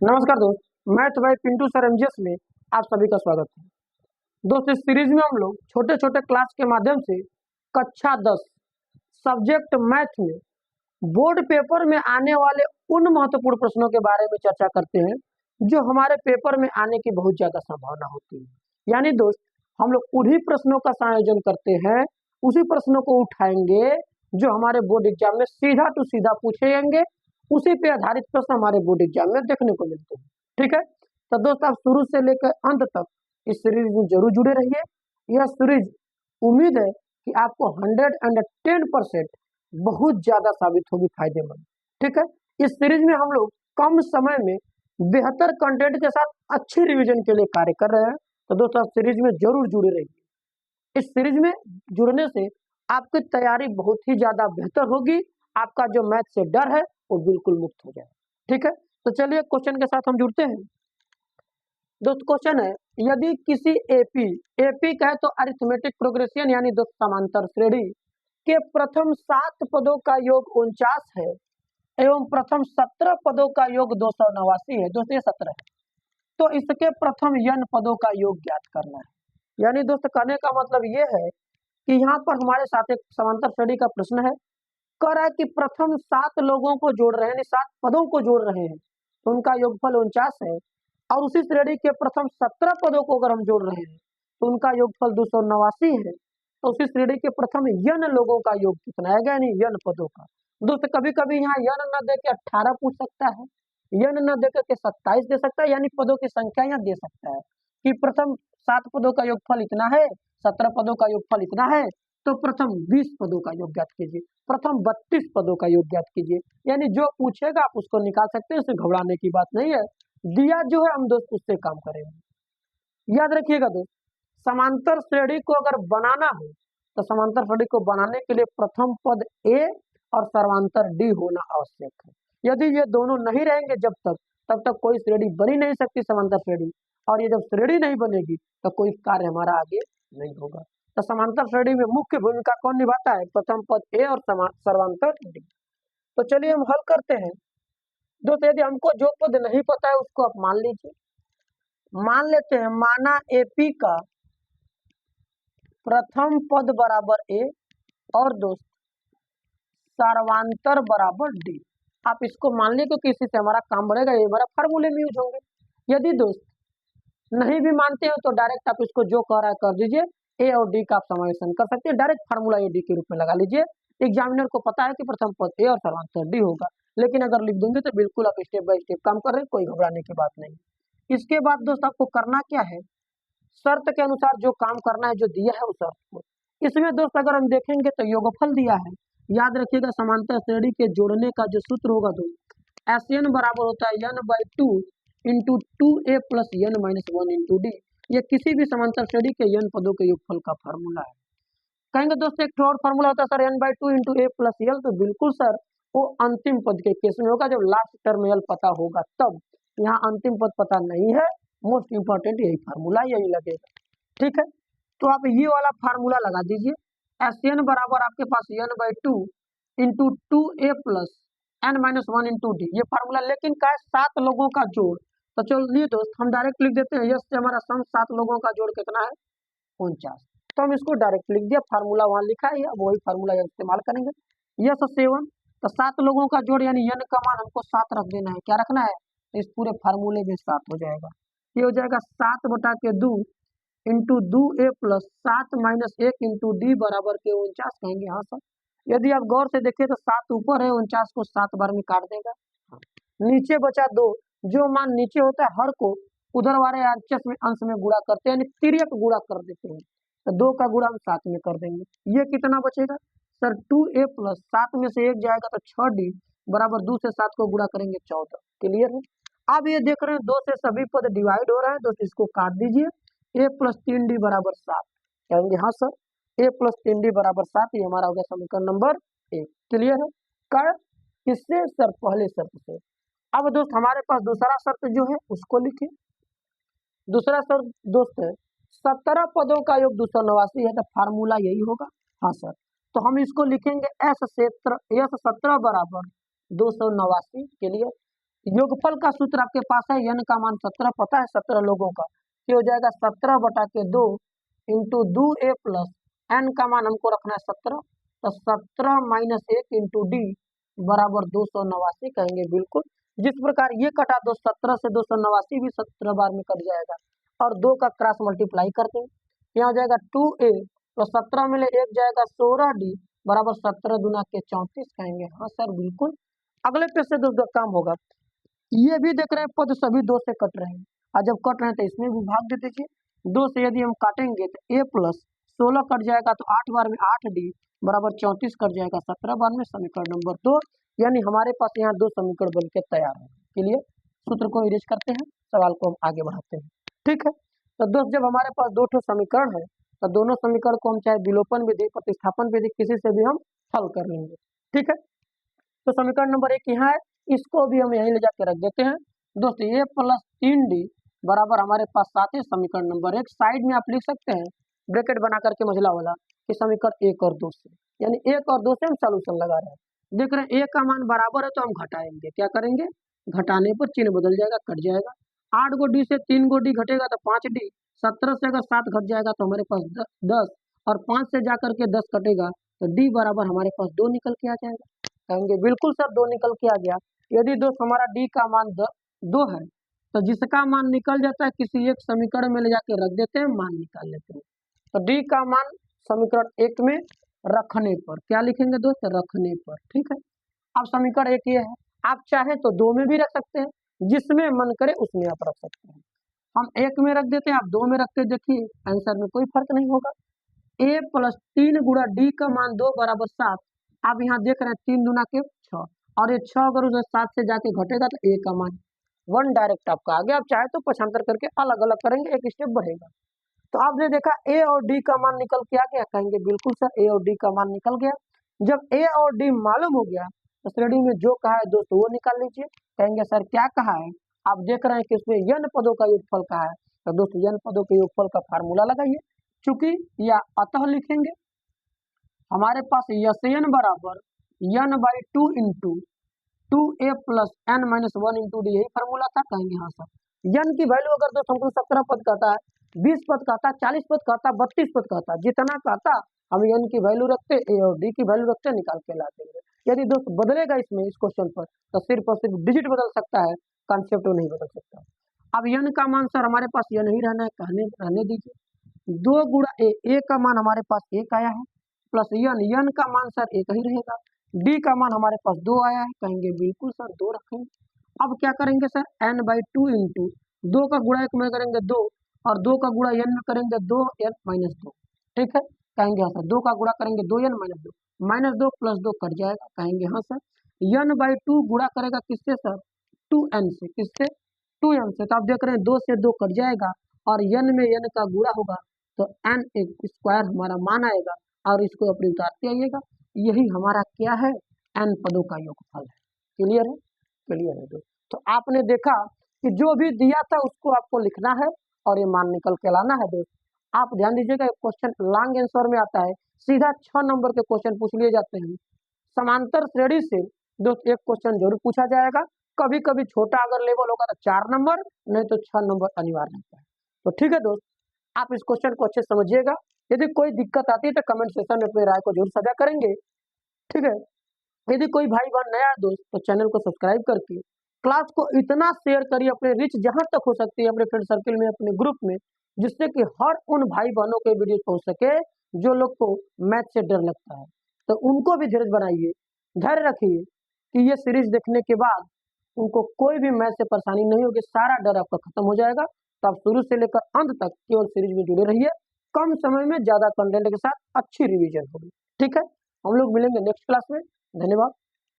नमस्कार दोस्त, math bye Pintu sir MGS में आप सभी का स्वागत है। दोस्त, इस सीरीज में हम लोग छोटे छोटे क्लास के माध्यम से कक्षा 10 सब्जेक्ट मैथ में बोर्ड पेपर में आने वाले उन महत्वपूर्ण प्रश्नों के बारे में चर्चा करते हैं जो हमारे पेपर में आने की बहुत ज्यादा संभावना होती है। यानी दोस्त, हम लोग उन्हीं प्रश्नों का संयोजन करते हैं, उसी प्रश्नों को उठाएंगे जो हमारे बोर्ड एग्जाम में सीधा टू सीधा पूछे जाएंगे। उसी पे आधारित प्रश्न हमारे बोर्ड एग्जाम में देखने को मिलते हैं। ठीक है, तो दोस्त आप शुरू से लेकर अंत तक इस सीरीज में जरूर जुड़े रहिए। यह सीरीज उम्मीद है कि आपको 110% बहुत ज्यादा साबित होगी फायदेमंद। ठीक है, इस सीरीज में हम लोग कम समय में बेहतर कंटेंट के साथ अच्छी रिवीजन के लिए कार्य कर रहे हैं। तो दोस्तों आप सीरीज में जरूर जुड़े रहिए। इस सीरीज में जुड़ने से आपकी तैयारी बहुत ही ज्यादा बेहतर होगी। आपका जो मैथ से डर है वो बिल्कुल मुक्त हो जाए। ठीक है, तो चलिए क्वेश्चन के साथ हम जुड़ते हैं। दोस्त क्वेश्चन है, यदि किसी एपी का है तो अरिथमेटिक प्रोग्रेशन यानी दोस्त समांतर श्रेणी के प्रथम 7 पदों का योग 49 है एवं प्रथम 17 पदों का योग 289 है। दोस्त ये 17 है, तो इसके प्रथम n पदों का योग ज्ञात करना है। यानी दोस्त कहने का मतलब ये है कि यहाँ पर हमारे साथ एक समांतर श्रेणी का प्रश्न है। कह रहा है कि प्रथम 7 लोगों को जोड़ रहे हैं, यानी 7 पदों को जोड़ रहे हैं, तो उनका योगफल 49 है। और उसी श्रेणी के प्रथम 17 पदों को अगर हम जोड़ रहे हैं तो उनका योगफल 289 है। तो उसी श्रेणी के प्रथम n लोगों का योग कितना आएगा, यानी n पदों का। दोस्त कभी कभी यहाँ n न दे के 18 पूछ सकता है, n न दे के 27 दे सकता है, यानी पदों की संख्या यहाँ दे सकता है कि प्रथम 7 पदों का योगफल इतना है, 17 पदों का योगफल इतना है, तो प्रथम 20 पदों का योग ज्ञात कीजिए, प्रथम 32 पदों का योग ज्ञात कीजिए। यानी जो पूछेगा आप उसको निकाल सकते हैं, उसमें घबराने की बात नहीं है। दिया जो है हम दोस्त उससे काम करेंगे। याद रखिएगा दोस्त, समांतर श्रेणी को अगर बनाना हो तो समांतर श्रेणी को बनाने के लिए प्रथम पद ए और सर्वांतर डी होना आवश्यक है। यदि ये दोनों नहीं रहेंगे तब तक कोई श्रेणी बनी नहीं सकती समांतर श्रेणी। और ये जब श्रेणी नहीं बनेगी तो कोई कार्य हमारा आगे नहीं होगा। तो समांतर श्रेणी में मुख्य भूमिका कौन निभाता है? प्रथम पद ए और सर्वांतर डी। तो चलिए हम हल करते हैं। दोस्त यदि हमको जो पद नहीं पता है उसको आप मान लीजिए। मान लेते हैं, माना एपी का प्रथम पद बराबर ए और दोस्त सर्वांतर बराबर डी। आप इसको मान लीजिए क्योंकि इसी से हमारा काम बढ़ेगा, ये हमारा फार्मूले में यूज होंगे। यदि दोस्त नहीं भी मानते हो तो डायरेक्ट आप इसको जो कह रहा है कर दीजिए, ए और डी का आप समावेशन कर सकते हैं, डायरेक्ट फार्मूला ए डी के रूप में लगा लीजिए। एग्जामिनर को पता है कि प्रथम पद ए और सर्वांतर डी होगा, लेकिन अगर लिख देंगे तो बिल्कुल आप स्टेप बाय स्टेप काम कर रहे हैं, कोई घबराने की बात नहीं। इसके बाद दोस्त आपको करना क्या है, शर्त के अनुसार जो काम करना है, जो दिया है उस शर्त को। इसमें दोस्त अगर हम देखेंगे तो योगफल दिया है। याद रखिएगा समांतर श्रेणी के जोड़ने का जो सूत्र होगा दोस्त, एस एन बराबर होता है n/2 into 2a plus n-1 into D. ये किसी भी समांतर श्रेणी के n पदों के योगफल का फार्मूला है। कहेंगे दोस्त एक और फार्मूला होता है sir n/2 into a plus L, तो बिल्कुल सर वो अंतिम पद के केस में होगा, जब लास्ट टर्म एल पता होगा तब। यहाँ अंतिम पद पता नहीं है, मोस्ट इंपॉर्टेंट यही फार्मूला, यही लगेगा। ठीक है, तो आप ये वाला फार्मूला लगा दीजिए। एस एन बराबर आपके पास n/2 into 2a plus n-1 into D, ये फार्मूला। लेकिन क्या है, 7 लोगों का जोड़। तो चलिए दोस्त हम डायरेक्ट लिख देते हैं, यस से हमारा सम 7 लोगों का जोड़ कितना है? 49। तो हम इसको डायरेक्ट लिख दिया, फार्मूला वहां लिखा है, अब वही फार्मूला इस्तेमाल करेंगे। यस 7, तो 7 लोगों का जोड़ यानी n का मान हमको 7 रख देना है। क्या रखना है? इस पूरे फार्मूले में 7 हो जाएगा। ये हो जाएगा 7/2 into 2a plus 7-1 into D बराबर के 49 कहेंगे। हाँ सर, यदि आप गौर से देखिए तो 7 ऊपर है, 49 को 7 बार में काट देगा। नीचे बचा 2, जो मान नीचे होता है हर को उधर वाले आरचस में अंश में गुणा करते हैं, तिर्यक गुणा कर देते हैं। तो 2 का गुणा हम 7 में कर देंगे। ये कितना बचेगा सर? 2a प्लस 7 में से 1 जाएगा तो 6d बराबर 2 से 7 को गुणा करेंगे 14। क्लियर है? अब ये देख रहे हैं 2 से सभी पद डिवाइड हो रहा है, दोस्त इसको काट दीजिए। a प्लस 3d बराबर 7 कहेंगे। हाँ सर, a प्लस 3d बराबर 7, ये हमारा हो गया समीकरण नंबर 1। क्लियर है? कर किससे सर? पहले शर्त से। अब दोस्त हमारे पास दूसरा शर्त जो है उसको लिखे। दूसरा शर्त दोस्त है 17 पदों का योग 289 है, तो फार्मूला यही होगा। हाँ सर, तो हम इसको लिखेंगे एस 17 बराबर 289 के लिए। योगफल का सूत्र आपके पास है, n का मान 17 पता है 17 लोगों का, ये हो जाएगा 17/2 इंटू 2a प्लस n का मान हमको रखना है 17, तो 17 - 1 इंटू डी बराबर 289 कहेंगे बिल्कुल। जिस प्रकार ये कटा 17 से 289 भी 17 बार में कट जाएगा, और 2 का क्रॉस मल्टीप्लाई करते हैं, यहाँ हो जाएगा 2a तो 17 में ले 1 जाएगा 16d बराबर 17 दूना के 34 कहेंगे। हाँ सर बिल्कुल। अगले पेज से दोस्तों काम होगा, ये भी देख रहे हैं पद सभी 2 से कट रहे हैं, और जब कट रहे हैं तो इसमें भी भाग दे दीजिए। 2 से यदि हम काटेंगे तो a प्लस 16 कट जाएगा, तो 8 बार में 8d बराबर 34 कट जाएगा 17 बार में, समीकरण नंबर 2। यानी हमारे पास यहाँ 2 समीकरण बन के तैयार है। क्लियर। सूत्र को इरेज करते हैं, सवाल को हम आगे बढ़ाते हैं। ठीक है, तो दोस्त जब हमारे पास 2 ठो समीकरण है, तो दोनों समीकरण को हम चाहे विलोपन विधि, प्रतिस्थापन विधि, किसी से भी हम हल कर लेंगे। ठीक है, तो समीकरण नंबर 1 यहाँ है, इसको भी हम यहीं ले जाके रख देते हैं। दोस्त a प्लस 3d बराबर हमारे पास 7 है, समीकरण नंबर 1। साइड में आप लिख सकते हैं ब्रैकेट बना करके मझला वाला कि समीकरण 1 और 2 से, यानी 1 और 2 से हम सॉल्यूशन लगा रहे हैं। देख रहे हैं a का मान बराबर है, तो हम घटाएंगे, क्या करेंगे, घटाने पर चिन्ह बदल जाएगा, कट जाएगा। 8 गो डी से 3 गो डी घटेगा तो 5d, 17 से अगर 7 घट जाएगा तो हमारे पास 10, और 5 से जाकर के 10 कटेगा तो d बराबर हमारे पास 2 निकल के आ जाएगा। कहेंगे बिल्कुल सर 2 निकल के आ गया। यदि दोस्त हमारा d का मान 2 है, तो जिसका मान निकल जाता है किसी एक समीकरण में ले जाके रख देते हैं, मान निकाल लेते हैं। तो d का मान समीकरण 1 में रखने पर क्या लिखेंगे दोस्त, रखने पर। ठीक है, अब समीकरण 1 ये है, आप चाहे तो 2 में भी रख सकते हैं, जिसमें मन करे उसमें आप रख सकते हैं। हम 1 में रख देते हैं, आप 2 में रख के देखिए, आंसर में कोई फर्क नहीं होगा। a प्लस 3 गुणा d का मान 2 बराबर 7। आप यहाँ देख रहे हैं 3 दूना के 6, और ये 6 अगर उसे 7 से जाके घटेगा तो a का मान 1 डायरेक्ट आपका आ गया। आप चाहे तो पक्षांतर करके अलग अलग करेंगे, एक स्टेप बढ़ेगा। तो आपने देखा a और d का मान निकल के आ गया, कहेंगे बिल्कुल सर a और d का मान निकल गया। जब a और d मालूम हो गया तो श्रेणी में जो कहा है दोस्तों वो निकाल लीजिए। कहेंगे सर क्या कहा है, आप देख रहे हैं कि इसमें n पदों का योगफल कहा है, तो दोस्तों n पदों के योगफल का फार्मूला लगाइए। चूंकि या अतः लिखेंगे, हमारे पास यन बराबर n/2 into 2a plus n - 1 into D, यही फार्मूला था। कहेंगे हाँ सर। n की वैल्यू अगर दोस्तों हमको 17 पद कहता है, 20 पद कहता है, 40 पद कहता है, 32 पद कहता है, जितना कहता हम n की वैल्यू रखते, a और d की वैल्यू रखते, निकाल के ला देंगे। यदि दोस्त बदलेगा इसमें इस क्वेश्चन पर, तो सिर्फ और सिर्फ डिजिट बदल सकता है, कॉन्सेप्ट नहीं बदल सकता। अब n का मान सर हमारे पास यह नहीं रहना है, रहने दीजिए। 2 गुणा a का मान हमारे पास 1 आया है, प्लस n का मान सर 1 ही रहेगा। d का मान हमारे पास 2 आया है, कहेंगे बिल्कुल सर 2 रखेंगे। अब क्या करेंगे सर, n/2 इंटू 2 का गुणा 1 में करेंगे 2, और 2 का गुणा n में करेंगे 2n-2। ठीक है, कहेंगे हाँ सर 2 का गुणा करेंगे 2n-2, -2 + 2 कट जाएगा, कहेंगे हाँ सर। n/2 गुणा करेगा किससे सर, 2n से, किससे, 2n से। तो आप देख रहे हैं 2 से 2 कट जाएगा, और n में n का गुणा होगा तो n एक स्क्वायर हमारा मान आएगा, और इसको अपनी उतारते आइएगा। यही हमारा क्या है, n पदों का योगफल है। क्लियर है, क्लियर है दोस्त। तो आपने देखा कि जो भी दिया था उसको आपको लिखना है और ये मान निकल के लाना है दोस्त। आप ध्यान दीजिएगा, एक क्वेश्चन लॉन्ग आंसर में आता है, सीधा 6 नंबर के क्वेश्चन पूछ लिए जाते हैं। समांतर श्रेणी से दोस्त एक क्वेश्चन जरूर पूछा जाएगा, कभी कभी छोटा अगर लेवल होगा तो 4 नंबर, नहीं तो 6 नंबर अनिवार्य रहता है। तो ठीक है दोस्त, आप इस क्वेश्चन को अच्छे समझिएगा। यदि कोई दिक्कत आती है तो कमेंट सेक्शन में अपनी राय को जरूर साझा करेंगे। ठीक है, यदि कोई भाई बहन नया दोस्त तो चैनल को सब्सक्राइब करके क्लास को इतना शेयर करिए, अपने रीच जहां तक हो सकती है अपने फ्रेंड सर्कल में, अपने ग्रुप में, जिससे कि हर उन भाई बहनों के वीडियो पहुंच सके जो लोग को मैथ से डर लगता है। तो उनको भी धीरज बनाइए, धैर्य रखिए कि ये सीरीज देखने के बाद उनको कोई भी मैथ से परेशानी नहीं होगी, सारा डर आपका खत्म हो जाएगा। तो आप शुरू से लेकर अंत तक केवल सीरीज में जुड़े रहिए, कम समय में ज्यादा कंटेंट के साथ अच्छी रिवीजन होगी। ठीक है, हम लोग मिलेंगे नेक्स्ट क्लास में। धन्यवाद।